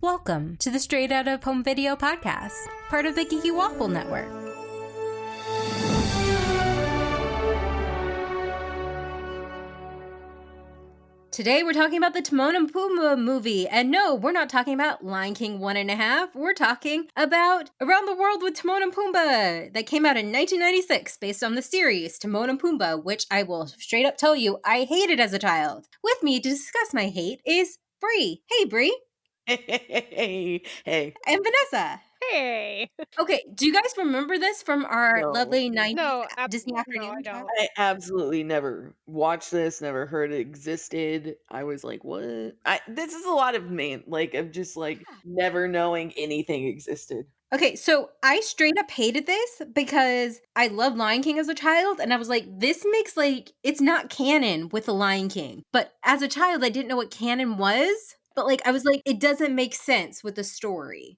Welcome to the Straight Out of Home Video podcast, part of the Geeky Waffle Network. Today we're talking about the Timon and Pumbaa movie, and no, we're not talking about Lion King 1.5, we're talking about Around the World with Timon and Pumbaa, that came out in 1996 based on the series Timon and Pumbaa, which I will straight up tell you I hated as a child. With me to discuss my hate is Bree. Hey Bree. Hey. And Vanessa. Hey. Okay, do you guys remember this from our No. lovely 90s No, Disney no, afternoon I show? don't. I absolutely never watched this, never heard it existed. I was like, what? This is a lot of of just never knowing anything existed. Okay, so I straight up hated this because I loved Lion King as a child, and I was like, this makes it's not canon with the Lion King. But as a child, I didn't know what canon was, but I was like, it doesn't make sense with the story.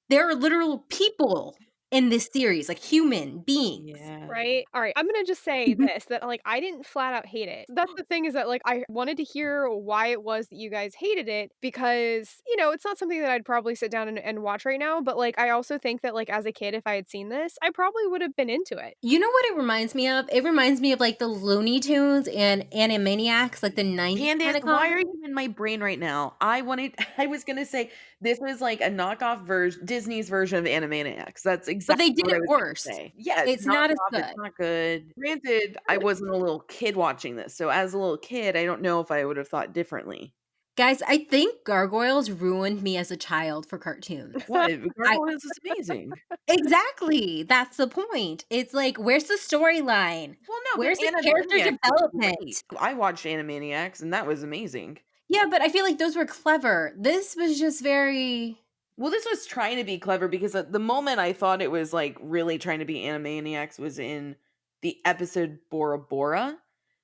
There are literal people in this series, human beings. Yeah. Right? All right, I'm gonna just say this, that, I didn't flat out hate it. That's the thing is that, I wanted to hear why it was that you guys hated it because, it's not something that I'd probably sit down and watch right now, but, I also think that, as a kid, if I had seen this, I probably would have been into it. You know what it reminds me of? It reminds me of the Looney Tunes and Animaniacs, the 90s Candace, kind of why are you in my brain right now? I was gonna say this was like a knockoff version, Disney's version of Animaniacs. That's But exactly they did what I it was gonna worse. say. Yeah, It's not as knockoff, good. it's not good. Granted, I wasn't a little kid watching this, so as a little kid, I don't know if I would have thought differently. Guys, I think Gargoyles ruined me as a child for cartoons. What? Gargoyles is amazing. Exactly. That's the point. It's where's the storyline? Well, no, Where's but the character Animaniacs was development? great. I watched Animaniacs, and that was amazing. Yeah, but I feel like those were clever. This was just very... Well, this was trying to be clever because at the moment I thought it was really trying to be Animaniacs was in the episode Bora Bora.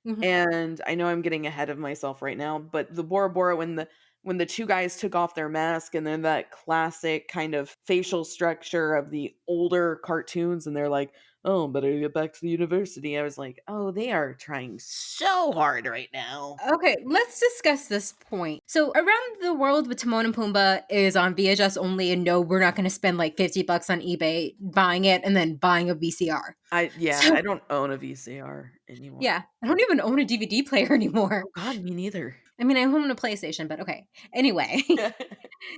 Mhm. And I know I'm getting ahead of myself right now, but the Bora Bora when the two guys took off their mask and then that classic kind of facial structure of the older cartoons and they're like, "Oh, better get back to the university." I was like, "Oh, they are trying so hard right now." Okay, let's discuss this point. So, Around the World with Timon and Pumbaa is on VHS only, and no, we're not going to spend $50 on eBay buying it and then buying a VCR. I So- don't own a VCR anymore. Yeah, I don't even own a DVD player anymore. Oh God, me neither. I mean, I own a PlayStation, but okay. Anyway.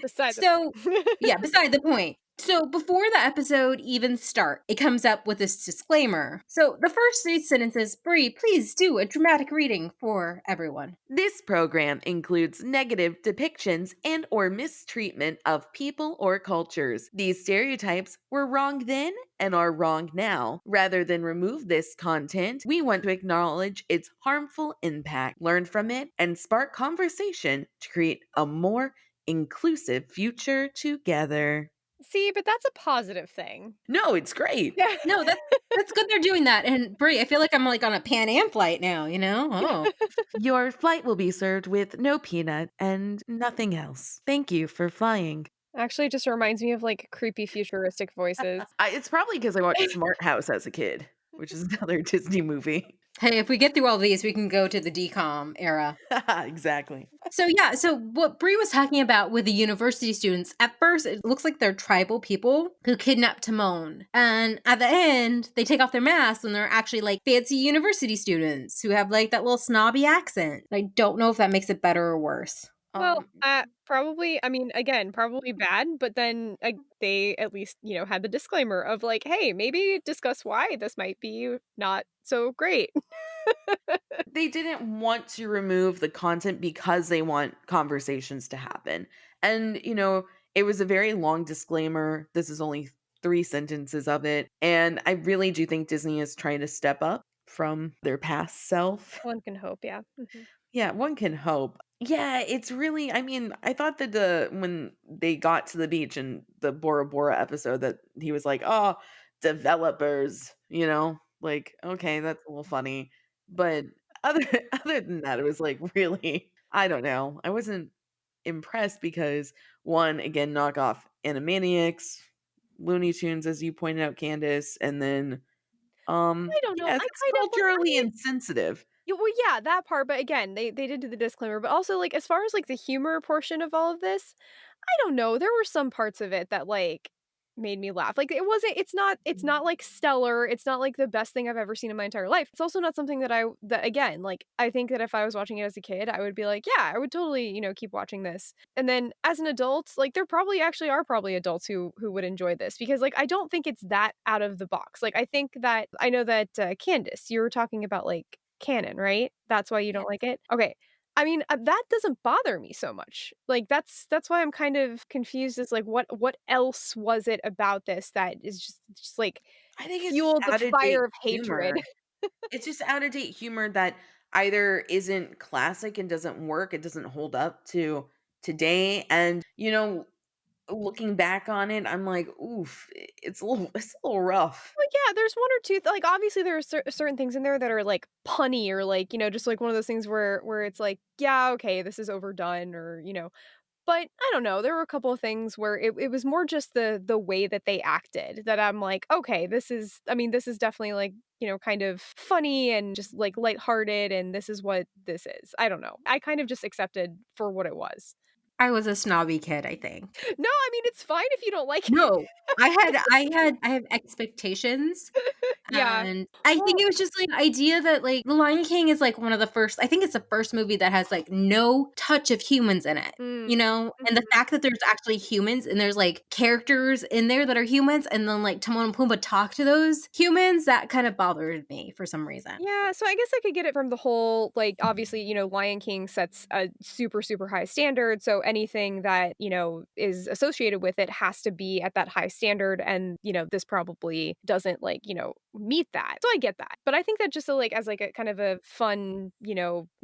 Besides Beside the point. So before the episode even starts, it comes up with this disclaimer. So the first 3 sentences, Bree, please do a dramatic reading for everyone. This program includes negative depictions and or mistreatment of people or cultures. These stereotypes were wrong then and are wrong now. Rather than remove this content, we want to acknowledge its harmful impact, learn from it, and spark conversation to create a more inclusive future together. See, but that's a positive thing. No, it's great. Yeah. No, that's good they're doing that. And Bree, I feel like I'm on a Pan Am flight now, Oh. Your flight will be served with no peanut and nothing else. Thank you for flying. Actually, it just reminds me of creepy futuristic voices. It's probably because I watched Smart House as a kid, which is another Disney movie. Hey, if we get through all these, we can go to the DCOM era. Exactly. So what Bree was talking about with the university students, at first it looks like they're tribal people who kidnapped Timon. And at the end, they take off their masks and they're actually fancy university students who have that little snobby accent. I don't know if that makes it better or worse. Well, probably, again, probably bad, but then they at least, had the disclaimer of hey, maybe discuss why this might be not so great. They didn't want to remove the content because they want conversations to happen. And, it was a very long disclaimer. This is only 3 sentences of it. And I really do think Disney is trying to step up from their past self. One can hope, yeah. Mhm. Yeah, one can hope. Yeah, it's really, I thought that when they got to the beach in the Bora Bora episode that he was like, "Oh, developers," okay, that's a little funny. But other other than that, it was really, I don't know. I wasn't impressed because one, again, knockoff Animaniacs, Looney Tunes, as you pointed out, Candace, and then I don't know. yeah, it's culturally insensitive. Yeah, well, yeah, that part, but again, they did do the disclaimer, but also, like, as far as, like, the humor portion of all of this, I don't know, there were some parts of it that, like, made me laugh. Like, it's not, like, stellar, it's not, like, the best thing I've ever seen in my entire life. It's also not something that again, like, I think that if I was watching it as a kid, I would be like, "Yeah, I would totally, keep watching this." And then as an adult, like, there probably actually are probably adults who would enjoy this because, like, I don't think it's that out of the box. Like, I think that I know that, Candace, you were talking about, like, canon, right? That's why you don't like it? Okay. I mean, that doesn't bother me so much. Like, that's why I'm kind of confused as, like, what else was it about this that is just, like, I think it's just fueled the out of date fire of hatred? humor. It's just out of date humor that either isn't classic and doesn't work, it doesn't hold up to today, and, looking back on it, I'm like, "Oof, it's a little rough." Like, yeah, there's 1 or 2 like, obviously, there are certain things in there that are, like, punny or, like, just, like, one of those things where it's like, "Yeah, okay, this is overdone," or, but I don't know, there were a couple of things where it was more just the way that they acted that I'm like, "Okay, this is definitely, like, kind of funny and just, like, lighthearted, and this is what this is." I don't know. I kind of just accepted for what it was. I was a snobby kid, I think. No, I mean, it's fine if you don't like it. No, I have expectations. Yeah. And I think Well it was just, like, the idea that, like, The Lion King is, like, one of the first I think it's the first movie that has, like, no touch of humans in it, mm, you know? And the mhm. fact that there's actually humans and there's, like, characters in there that are humans, and then, like, Timon and Pumbaa talk to those humans, that kind of bothered me for some reason. Yeah, so I guess I could get it from the whole, like, obviously, Lion King sets a super, super high standard, so anything that, is associated with it has to be at that high standard, and, this probably doesn't, like, meet that. So I get that. But I think that just, like, as, like, a kind of a fun,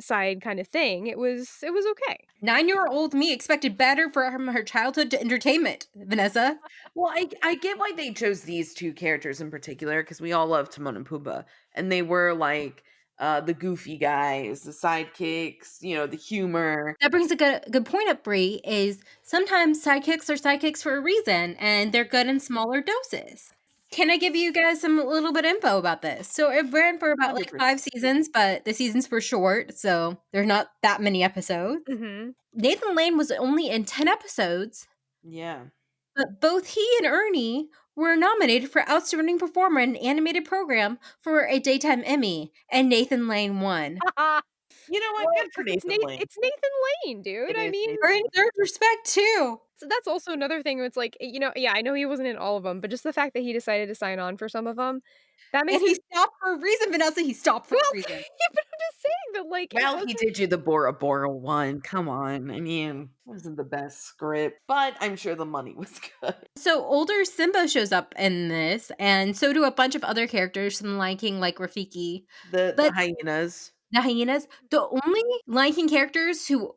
side kind of thing, it was okay. 9-year-old me expected better from her childhood to entertainment, Vanessa. Well, I get why they chose these 2 characters in particular because we all love Timon and Pumbaa, and they were, like, the goofy guys, the sidekicks, the humor. That brings a good point up, Bree, is sometimes sidekicks are sidekicks for a reason, and they're good in smaller doses. Can I give you guys some little bit info about this? So it ran for about like 5 100%. seasons, but the seasons were short, so there's not that many episodes. Mhm. Nathan Lane was only in 10 episodes, Yeah. but both he and Ernie were nominated for Outstanding Performer in an Animated Program for a Daytime Emmy, and Nathan Lane won. You know what? Well, Good for 'cause it's Nathan Lane. Nathan Lane, dude. It I is mean, Nathan Earned Lane. deserved respect too. so that's also another thing where it's like, yeah, I know he wasn't in all of them, but just the fact that he decided to sign on for some of them, that And makes he me stopped for a reason, Vanessa, he stopped for well, a reason. yeah, but I'm just saying that, like, it Well, he wasn't did do the Bora Bora one, come on. I mean, it wasn't the best script, but I'm sure the money was good. So older Simba shows up in this, and so do a bunch of other characters from Lion King, like Rafiki. The But hyenas. the hyenas, the only Lion King characters who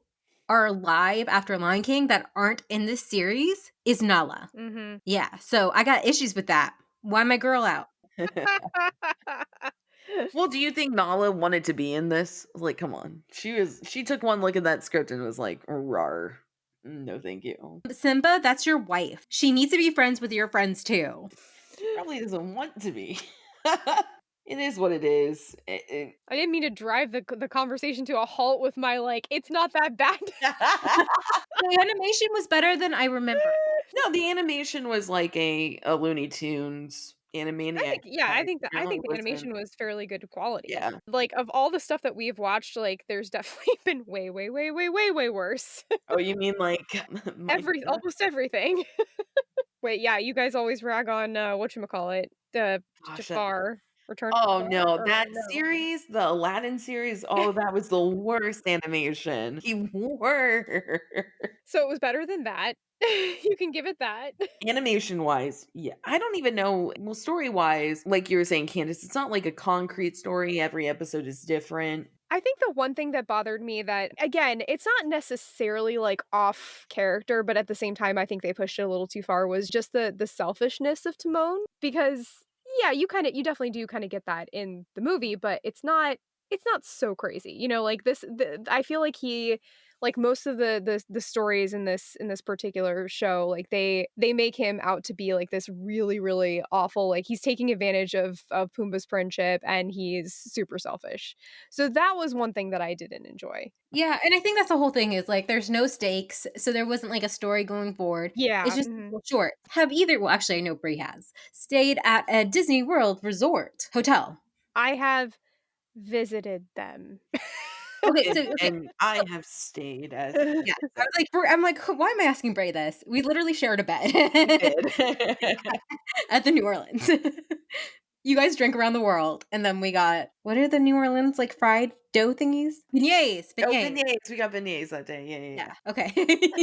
are alive after Lion King that aren't in this series is Nala. Mhm. Yeah, so I got issues with that. Why my girl out? Well, do you think Nala wanted to be in this? Like, come on. She took one look at that script and was like, "Rar. No, thank you." Simba, that's your wife. She needs to be friends with your friends too. Probably doesn't want to be. It is what it is. I didn't mean to drive the conversation to a halt with my, like, "It's not that bad." The animation was better than I remember. No, the animation was like a Looney Tunes Animaniac Yeah, type. I Really think the wasn't. animation was fairly good quality. Yeah. Like, of all the stuff that we've watched, like, there's definitely been way, way, way, way, way, way worse. Oh, you mean like Minecraft? Almost everything. Wait, yeah, you guys always rag on, whatchamacallit, the Gosh, Jafar, Return of oh, Jafar, no, or that no? series, the Aladdin series, oh, that was the worst animation. The worst. So it was better than that. You can give it that. Animation-wise, yeah. I don't even know well, story-wise, like you were saying, Candace, it's not like a concrete story, every episode is different. I think the one thing that bothered me that again, it's not necessarily, like, off character, but at the same time, I think they pushed it a little too far was just the selfishness of Timon, because, yeah, you definitely do kinda get that in the movie, but it's not so crazy, like, I feel like he like, most of the stories in this particular show, like, they make him out to be, like, this really, really awful like, he's taking advantage of Pumbaa's friendship, and he's super selfish. So that was one thing that I didn't enjoy. Yeah, and I think that's the whole thing is, like, there's no stakes, so there wasn't, like, a story going forward. It's Yeah, just mhm. well, short. Have either well, actually, I know Brie has, stayed at a Disney World resort hotel. I have visited them. Okay, so okay, And I have stayed as yeah, I was like, Brie I'm like, "Why am I asking Brie this?" We literally shared a bed we did. at the New Orleans. You guys drink around the world, and then we got what are the New Orleans, like, fried dough thingies? Beignets, Oh, beignets. beignets, we got beignets that day, yeah, yeah, Yeah, yeah. okay.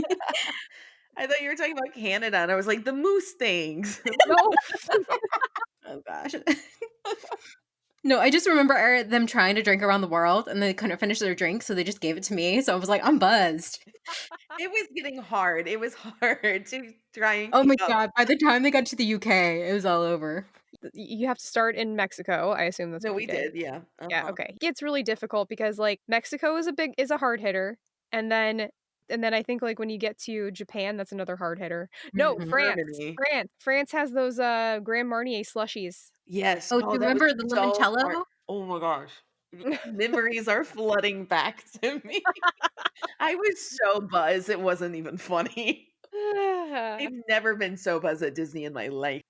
I thought you were talking about Canada, and I was like, "The moose things." No. Oh gosh. No, I just remember them trying to drink around the world, and they couldn't finish their drink, so they just gave it to me, so I was like, "I'm buzzed." It was getting hard, it was hard to try and Oh keep my up. god, by the time they got to the UK, it was all over. You have to start in Mexico, I assume that's No, what we you did. did, yeah, Yeah, uh-huh. okay. It's really difficult because, like, Mexico is a hard hitter, and then I think, like, when you get to Japan, that's another hard hitter. No, Mhm. France. Germany. France has those, Grand Marnier slushies. Yes, Oh, do oh, you that was remember the so smart. limoncello? Oh my gosh. The memories are flooding back to me. I was so buzzed, it wasn't even funny. I've never been so buzzed at Disney in my life.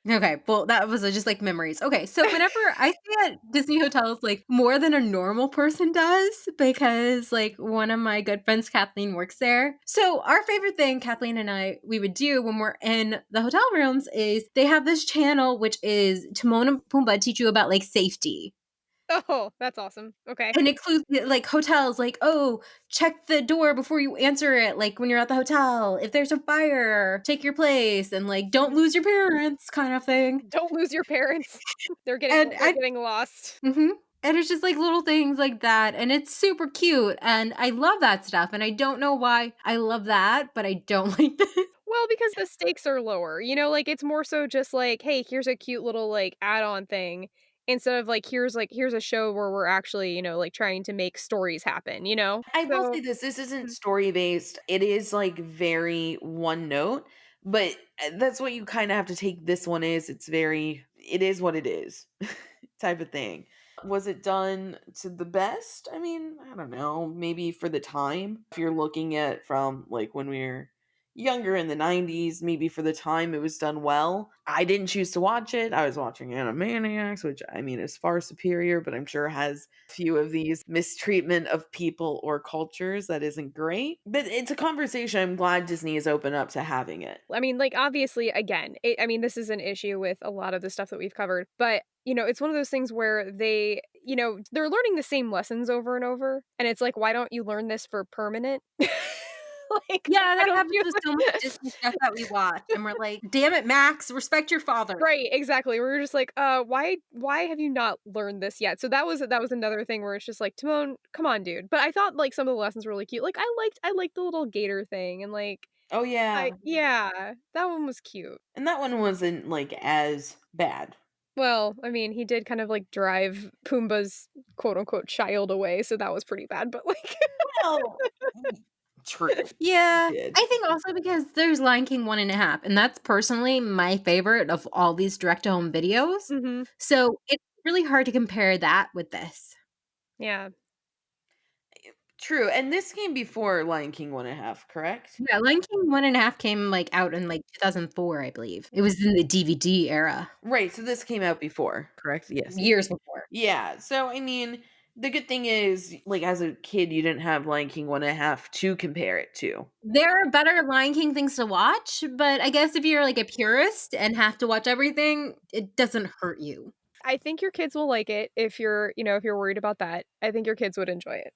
Okay, well, that was, just, like, memories. Okay, so whenever I stay at Disney hotels, like, more than a normal person does because, like, one of my good friends, Kathleen, works there. So our favorite thing, Kathleen and I, we would do when we're in the hotel rooms is they have this channel, which is Timon and Pumbaa teach you about, like, safety. Oh, that's awesome. Okay. And includes, like, hotels, like, "Oh, check the door before you answer it, like, when you're at the hotel. If there's a fire, take your place, and, like, don't Mhm. lose your parents," kind of thing. Don't lose your parents. And They're I getting lost. Mhm. And it's just, like, little things like that, and it's super cute, and I love that stuff, and I don't know why I love that, but I don't like this. Well, because the stakes are lower, you know, like, it's more so just like, "Hey, here's a cute little, like, add-on thing," instead of, like, "Here's a show where we're actually, you know, like, trying to make stories happen," you know? I will So say this isn't mhm. story based. It is like very one note, but that's what you kind of have to take this one is. It's very it is what it is type of thing. Was it done to the best? I mean, I don't know, maybe for the time. If you're looking at from like when we were younger in the 90s, maybe for the time it was done well. I didn't choose to watch it. I was watching Animaniacs, which I mean is far superior, but I'm sure has a few of these mistreatment of people or cultures that isn't great. But it's a conversation I'm glad Disney is open up to having it. I mean, like, obviously, again, I mean, this is an issue with a lot of the stuff that we've covered, but, you know, it's one of those things where they, you know, they're learning the same lessons over and over, and it's like, "Why don't you learn this for permanent?" Like, Yeah, why that don't happens you with so much Disney stuff that we watch, and we're like, "Damn it, Max, respect your father." Right, exactly, we're just like, why have you not learned this yet?" So that was another thing where it's just like, "Timon, come on, dude." But I thought, like, some of the lessons were really cute, like, I liked the little gator thing, and, like, Oh I yeah. yeah, that one was cute. And that one wasn't like as bad. Well, I mean, he did kind of, like, drive Pumbaa's quote unquote "child" away, so that was pretty bad, but, like Well, true. Yeah, Did. I think also because there's Lion King 1.5, and that's personally my favorite of all these direct-to-home videos, Mhm, so it's really hard to compare that with this. yeah. True, and this came before Lion King 1.5, correct? Yeah, Lion King 1.5 came, like, out in, like, 2004, I believe. It was in the DVD era, Right, so this came out before, correct? Yes, yes. years before. Yeah, so, I mean, the good thing is, like, as a kid, you didn't have Lion King 1.5 to compare it to. There are better Lion King things to watch, but I guess if you're, like, a purist and have to watch everything, it doesn't hurt you. I think your kids will like it if you're you know, if you're worried about that. I think your kids would enjoy it.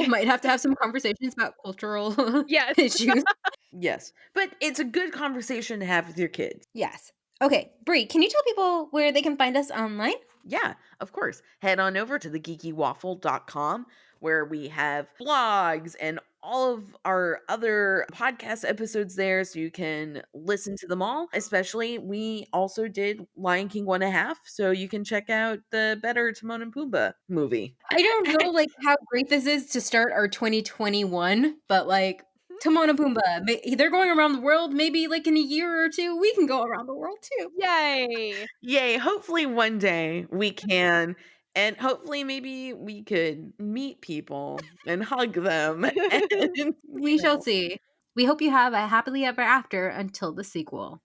Might have to have some conversations about cultural Yes. issues. Yes, but it's a good conversation to have with your kids. Yes. Okay, Brie, can you tell people where they can find us online? Yeah, of course. Head on over to thegeekywaffle.com where we have blogs and all of our other podcast episodes there so you can listen to them all. Especially, we also did Lion King 1.5, so you can check out the better Timon and Pumbaa movie. I don't know, like, how great this is to start our 2021, but, like, Timon and Pumbaa, they're going around the world, maybe, like, in a year or 2, we can go around the world too. Yay! Yay, hopefully one day we can. And hopefully maybe we could meet people and hug them and, We shall see. We hope you have a happily ever after until the sequel.